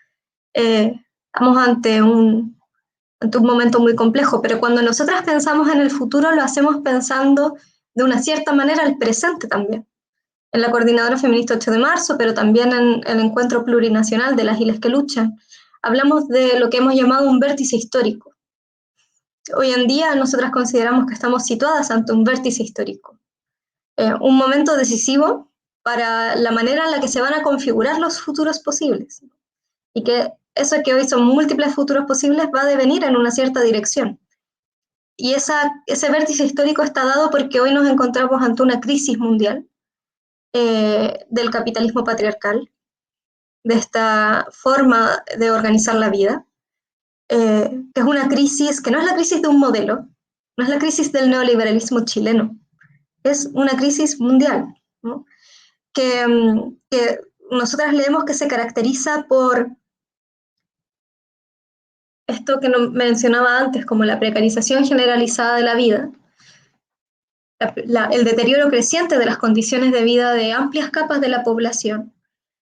Estamos ante un momento muy complejo, pero cuando nosotras pensamos en el futuro lo hacemos pensando de una cierta manera el presente también. En la Coordinadora Feminista 8 de marzo, pero también en el Encuentro Plurinacional de las Islas que Luchan, hablamos de lo que hemos llamado un vértice histórico. Hoy en día nosotras consideramos que estamos situadas ante un vértice histórico, un momento decisivo para la manera en la que se van a configurar los futuros posibles, y que eso que hoy son múltiples futuros posibles va a devenir en una cierta dirección. Y ese vértice histórico está dado porque hoy nos encontramos ante una crisis mundial del capitalismo patriarcal, de esta forma de organizar la vida, que es una crisis que no es la crisis de un modelo, no es la crisis del neoliberalismo chileno, es una crisis mundial, ¿no? que nosotras leemos que se caracteriza por esto que mencionaba antes, como la precarización generalizada de la vida, el deterioro creciente de las condiciones de vida de amplias capas de la población,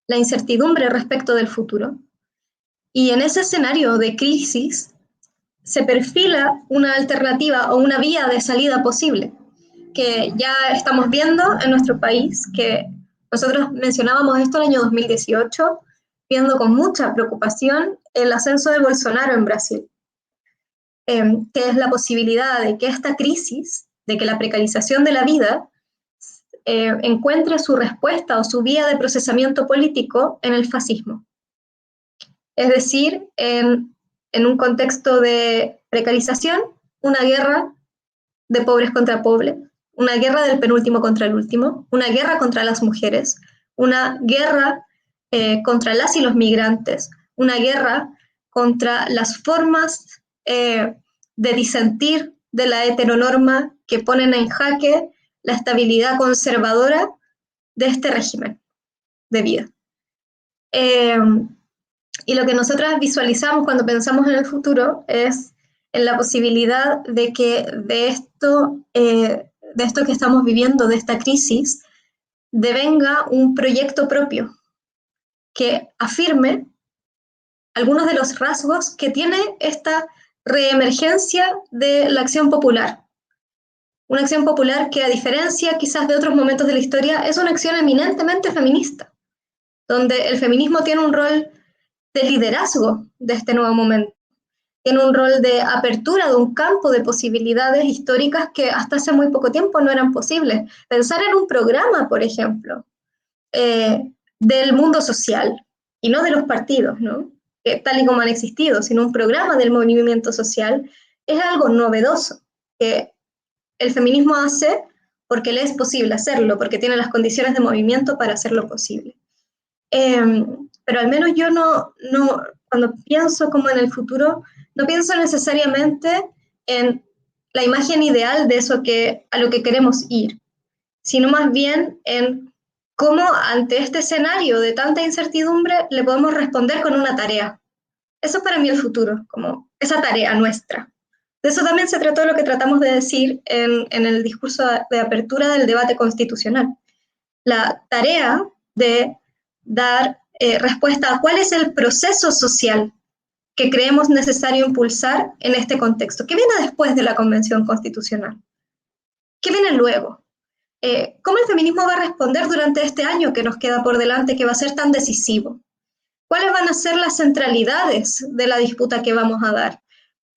la incertidumbre respecto del futuro. Y en ese escenario de crisis se perfila una alternativa o una vía de salida posible, que ya estamos viendo en nuestro país, que nosotros mencionábamos esto en el año 2018, viendo con mucha preocupación el ascenso de Bolsonaro en Brasil, que es la posibilidad de que esta crisis, de que la precarización de la vida encuentre su respuesta o su vía de procesamiento político en el fascismo. Es decir, en un contexto de precarización, una guerra de pobres contra pobres, una guerra del penúltimo contra el último, una guerra contra las mujeres, una guerra contra las y los migrantes, una guerra contra las formas de disentir de la heteronorma que ponen en jaque la estabilidad conservadora de este régimen de vida. Y lo que nosotras visualizamos cuando pensamos en el futuro es en la posibilidad de que de esto que estamos viviendo, de esta crisis, devenga un proyecto propio que afirme algunos de los rasgos que tiene esta reemergencia de la acción popular. Una acción popular que, a diferencia quizás de otros momentos de la historia, es una acción eminentemente feminista, donde el feminismo tiene un rol de liderazgo de este nuevo momento. Tiene un rol de apertura de un campo de posibilidades históricas que hasta hace muy poco tiempo no eran posibles. Pensar en un programa, por ejemplo, del mundo social y no de los partidos, ¿no? Tal y como han existido, sino un programa del movimiento social, es algo novedoso que el feminismo hace porque le es posible hacerlo, porque tiene las condiciones de movimiento para hacerlo posible. Pero al menos yo cuando pienso como en el futuro, no pienso necesariamente en la imagen ideal de eso a lo que queremos ir, sino más bien en cómo ante este escenario de tanta incertidumbre le podemos responder con una tarea. Eso es para mí el futuro, como esa tarea nuestra. De eso también se trató lo que tratamos de decir en el discurso de apertura del debate constitucional. La tarea de dar respuesta a cuál es el proceso social que creemos necesario impulsar en este contexto. ¿Qué viene después de la Convención Constitucional? ¿Qué viene luego? ¿Cómo el feminismo va a responder durante este año que nos queda por delante, que va a ser tan decisivo? ¿Cuáles van a ser las centralidades de la disputa que vamos a dar?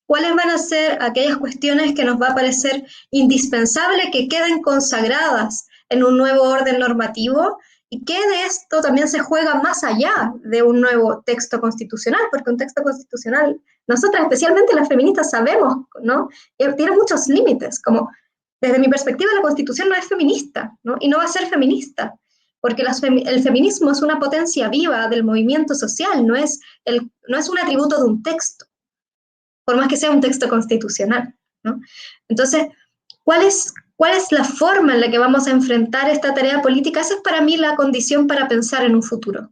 ¿Cuáles van a ser aquellas cuestiones que nos va a parecer indispensable que queden consagradas en un nuevo orden normativo? ¿Y qué de esto también se juega más allá de un nuevo texto constitucional? Porque un texto constitucional, nosotras, especialmente las feministas, sabemos, ¿no? Tiene muchos límites, como desde mi perspectiva la Constitución no es feminista, ¿no? Y no va a ser feminista, porque el feminismo es una potencia viva del movimiento social, no es un atributo de un texto, por más que sea un texto constitucional, ¿no? Entonces, ¿cuál es la forma en la que vamos a enfrentar esta tarea política? Esa es para mí la condición para pensar en un futuro.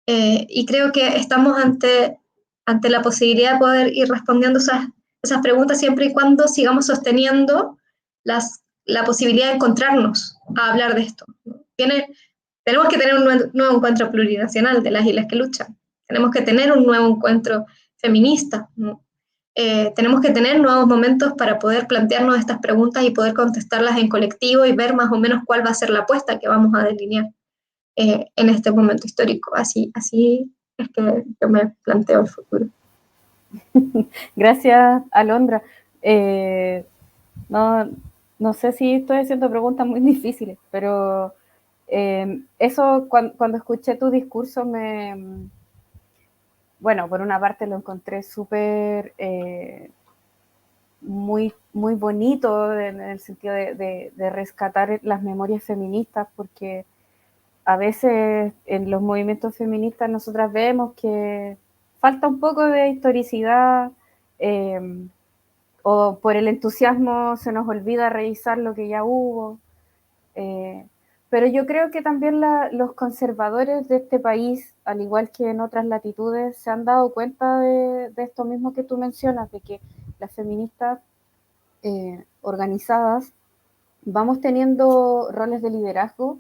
Y creo que estamos ante la posibilidad de poder ir respondiendo esas preguntas siempre y cuando sigamos sosteniendo la posibilidad de encontrarnos a hablar de esto, ¿no? Tenemos que tener un nuevo encuentro plurinacional de las islas que luchan. Tenemos que tener un nuevo encuentro feminista, ¿no? Tenemos que tener nuevos momentos para poder plantearnos estas preguntas y poder contestarlas en colectivo y ver más o menos cuál va a ser la apuesta que vamos a delinear en este momento histórico. Así es que yo me planteo el futuro. Gracias, Alondra. No sé si estoy haciendo preguntas muy difíciles, pero eso cuando escuché tu discurso bueno, por una parte lo encontré súper muy, muy bonito en el sentido de rescatar las memorias feministas, porque a veces en los movimientos feministas nosotras vemos que falta un poco de historicidad, o por el entusiasmo se nos olvida revisar lo que ya hubo. Pero yo creo que también los conservadores de este país, al igual que en otras latitudes, se han dado cuenta de esto mismo que tú mencionas, de que las feministas organizadas vamos teniendo roles de liderazgo,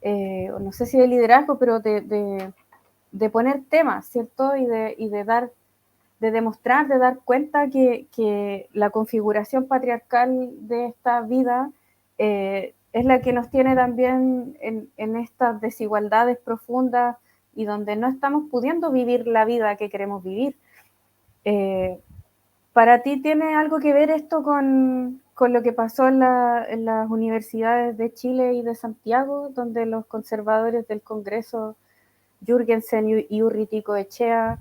no sé si de liderazgo, pero de poner temas, ¿cierto? Y de demostrar, de dar cuenta que la configuración patriarcal de esta vida es la que nos tiene también en estas desigualdades profundas y donde no estamos pudiendo vivir la vida que queremos vivir. ¿Para ti tiene algo que ver esto con lo que pasó en las universidades de Chile y de Santiago, donde los conservadores del Congreso Jürgensen y Urriticoechea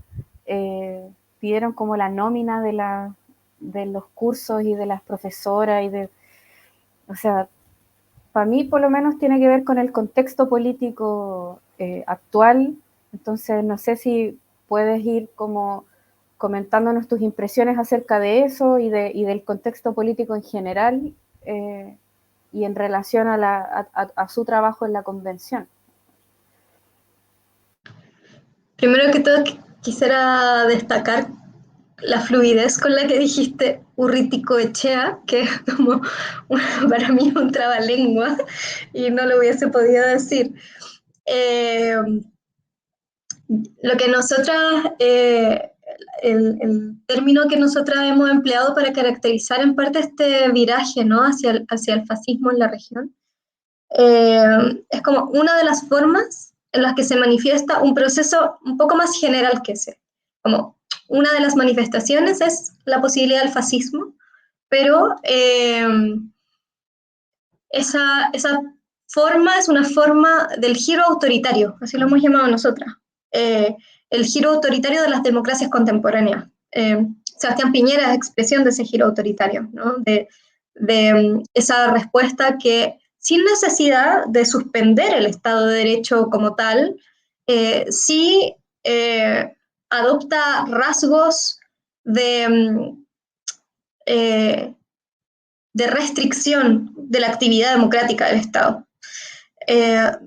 pidieron como la nómina de los cursos y de las profesoras o sea, para mí por lo menos tiene que ver con el contexto político actual. Entonces no sé si puedes ir como comentándonos tus impresiones acerca de eso y del contexto político en general y en relación a su trabajo en la convención. Primero que todo, quisiera destacar la fluidez con la que dijiste Urriticoechea, que es como para mí un trabalengua y no lo hubiese podido decir. Lo que nosotras, el término que nosotras hemos empleado para caracterizar en parte este viraje, ¿no?, hacia el fascismo en la región, es como una de las formas en las que se manifiesta un proceso un poco más general que ese. Como una de las manifestaciones es la posibilidad del fascismo, pero esa forma es una forma del giro autoritario, así lo hemos llamado nosotras. El giro autoritario de las democracias contemporáneas. Sebastián Piñera es expresión de ese giro autoritario, ¿no?, de esa respuesta que, sin necesidad de suspender el Estado de Derecho como tal, sí adopta rasgos de, de restricción de la actividad democrática del Estado. Y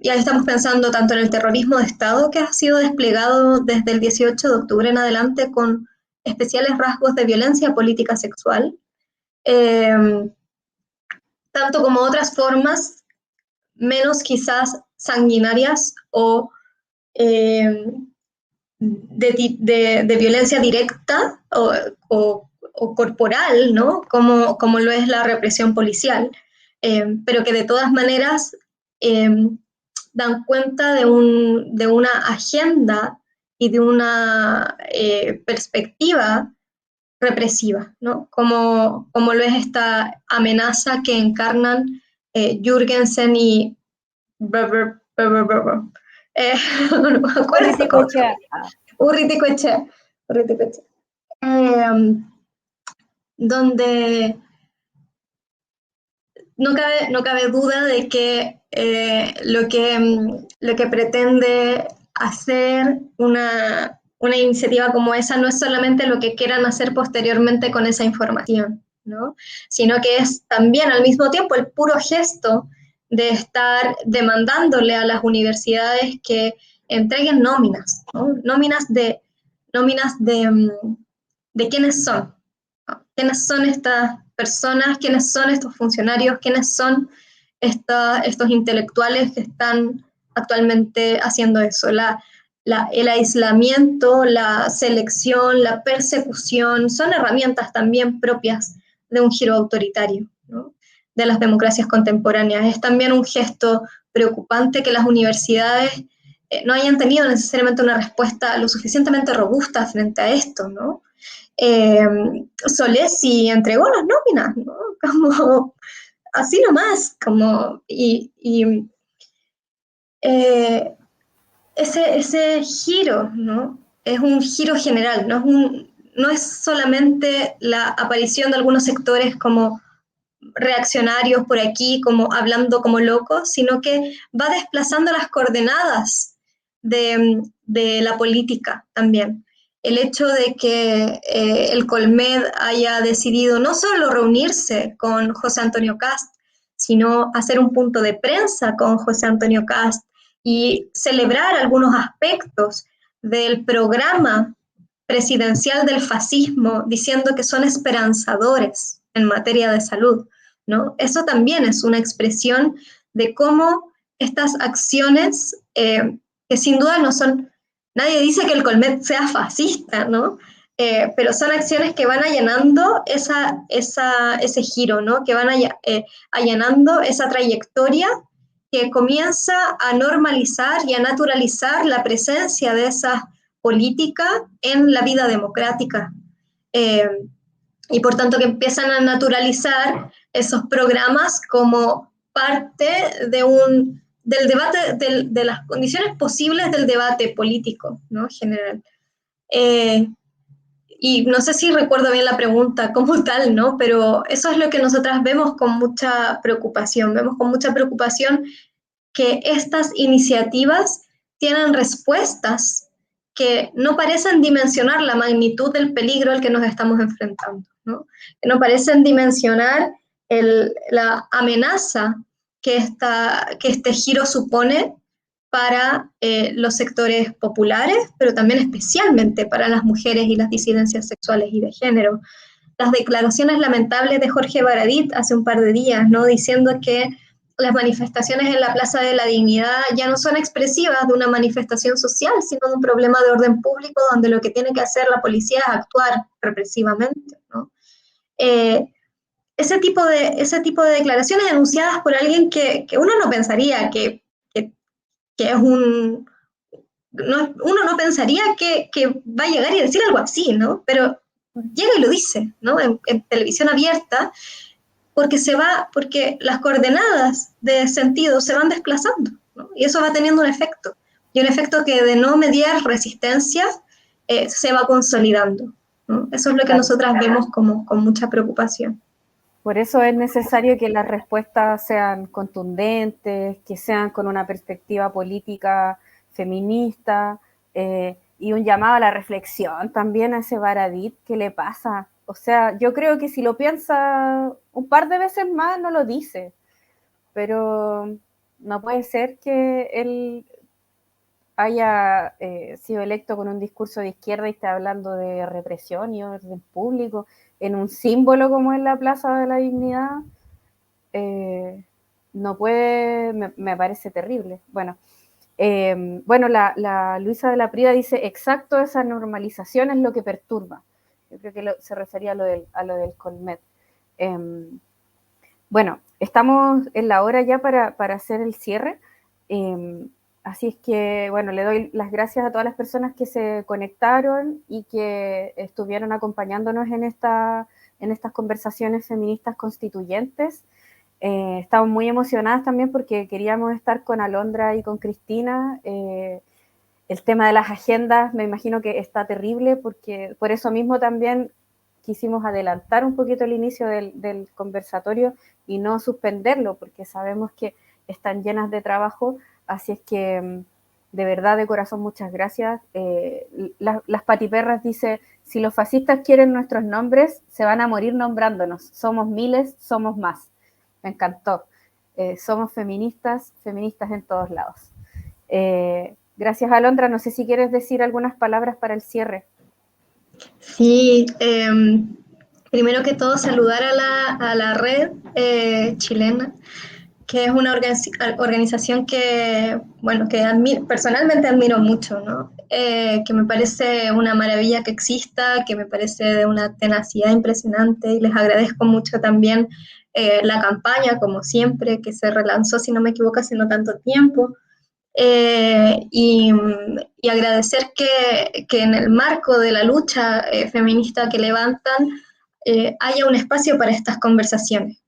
ahí estamos pensando tanto en el terrorismo de Estado, que ha sido desplegado desde el 18 de octubre en adelante con especiales rasgos de violencia política sexual, tanto como otras formas menos quizás sanguinarias o de violencia directa o corporal, ¿no?, como lo es la represión policial, pero que de todas maneras dan cuenta de una agenda y de una perspectiva represiva, ¿no?, como lo es esta amenaza que encarnan Jürgensen y no me acuerdo. Urriticoechea, donde no cabe duda de que lo que pretende hacer una iniciativa como esa no es solamente lo que quieran hacer posteriormente con esa información, ¿no?, sino que es también al mismo tiempo el puro gesto de estar demandándole a las universidades que entreguen nóminas, ¿no?, nóminas de quiénes son, ¿no?, quiénes son estas personas, quiénes son estos funcionarios, quiénes son estos intelectuales que están actualmente haciendo eso. El aislamiento, la selección, la persecución, son herramientas también propias de un giro autoritario, ¿no?, de las democracias contemporáneas. Es también un gesto preocupante que las universidades no hayan tenido necesariamente una respuesta lo suficientemente robusta frente a esto, ¿no? Solesi entregó las nóminas, ¿no?, como así nomás, ese giro, ¿no?, es un giro general, no es solamente la aparición de algunos sectores como reaccionarios por aquí, como hablando como locos, sino que va desplazando las coordenadas de la política también. El hecho de que el Colmed haya decidido no solo reunirse con José Antonio Kast, sino hacer un punto de prensa con José Antonio Kast y celebrar algunos aspectos del programa presidencial del fascismo, diciendo que son esperanzadores en materia de salud, ¿no? Eso también es una expresión de cómo estas acciones, que sin duda no son, nadie dice que el Colmet sea fascista, ¿no? Pero son acciones que van allanando ese giro, ¿no?, que van allanando esa trayectoria que comienza a normalizar y a naturalizar la presencia de esa política en la vida democrática. Y por tanto que empiezan a naturalizar esos programas como parte del debate, de las condiciones posibles del debate político, ¿no? En general. Y no sé si recuerdo bien la pregunta como tal, ¿no? Pero eso es lo que nosotras vemos con mucha preocupación. Vemos con mucha preocupación que estas iniciativas tienen respuestas que no parecen dimensionar la magnitud del peligro al que nos estamos enfrentando, ¿no? Que no parecen dimensionar la amenaza que este giro supone para los sectores populares, pero también especialmente para las mujeres y las disidencias sexuales y de género. Las declaraciones lamentables de Jorge Baradit hace un par de días, ¿no? Diciendo que las manifestaciones en la Plaza de la Dignidad ya no son expresivas de una manifestación social, sino de un problema de orden público donde lo que tiene que hacer la policía es actuar represivamente, ¿no? Ese tipo de declaraciones enunciadas por alguien que uno no pensaría que es un... uno no pensaría que va a llegar y decir algo así, ¿no? Pero llega y lo dice, ¿no? En televisión abierta, porque las coordenadas de sentido se van desplazando, ¿no? Y eso va teniendo un efecto, y un efecto que de no mediar resistencia se va consolidando, ¿no? Eso es lo que nosotras vemos con mucha preocupación. Por eso es necesario que las respuestas sean contundentes, que sean con una perspectiva política feminista, y un llamado a la reflexión también a ese Baradit. ¿Qué le pasa? O sea, yo creo que si lo piensa un par de veces más no lo dice, pero no puede ser que él haya sido electo con un discurso de izquierda y esté hablando de represión y orden público en un símbolo como es la Plaza de la Dignidad. No puede, me parece terrible. Bueno, la Luisa de la Prida dice, exacto, esa normalización es lo que perturba. Yo creo que se refería a lo del Colmet. Bueno, estamos en la hora ya para hacer el cierre. Así es que, bueno, le doy las gracias a todas las personas que se conectaron y que estuvieron acompañándonos en estas conversaciones feministas constituyentes. Estamos muy emocionadas también porque queríamos estar con Alondra y con Cristina. El tema de las agendas me imagino que está terrible, porque por eso mismo también quisimos adelantar un poquito el inicio del conversatorio y no suspenderlo, porque sabemos que están llenas de trabajo. Así es que, de verdad, de corazón, muchas gracias. Las patiperras dice, si los fascistas quieren nuestros nombres, se van a morir nombrándonos. Somos miles, somos más. Me encantó. Somos feministas en todos lados. Gracias, Alondra. No sé si quieres decir algunas palabras para el cierre. Sí, primero que todo saludar a la red chilena, que es una organización que, bueno, que personalmente admiro mucho, ¿no? Que me parece una maravilla que exista, que me parece de una tenacidad impresionante, y les agradezco mucho también la campaña, como siempre, que se relanzó, si no me equivoco, hace no tanto tiempo. Y agradecer que en el marco de la lucha feminista que levantan haya un espacio para estas conversaciones.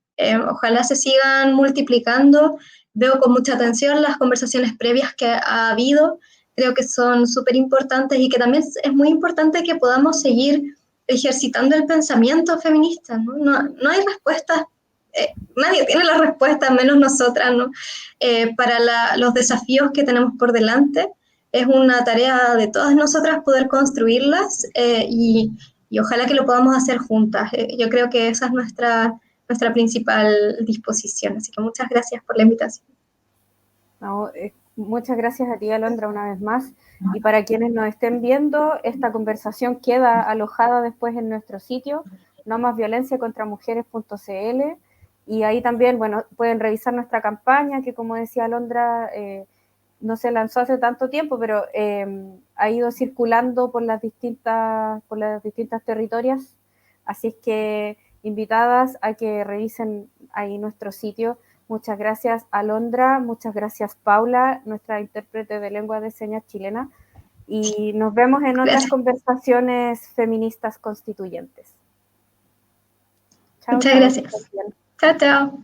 Ojalá se sigan multiplicando. Veo con mucha atención las conversaciones previas que ha habido. Creo que son súper importantes, y que también es muy importante que podamos seguir ejercitando el pensamiento feminista, ¿no? No hay respuestas, nadie tiene la respuesta, menos nosotras, ¿no? Para los desafíos que tenemos por delante. Es una tarea de todas nosotras poder construirlas, y ojalá que lo podamos hacer juntas. Yo creo que esa es nuestra principal disposición. Así que muchas gracias por la invitación. No, muchas gracias a ti, Alondra, una vez más. Y para quienes nos estén viendo, esta conversación queda alojada después en nuestro sitio, nomasviolenciacontramujeres.cl, y ahí también, bueno, pueden revisar nuestra campaña, que como decía Alondra, no se lanzó hace tanto tiempo, pero ha ido circulando por las distintas territorias. Así es que invitadas a que revisen ahí nuestro sitio. Muchas gracias, Alondra. Muchas gracias, Paula, nuestra intérprete de lengua de señas chilena. Y nos vemos en otras conversaciones feministas constituyentes. Chao, muchas gracias. Chao, chao.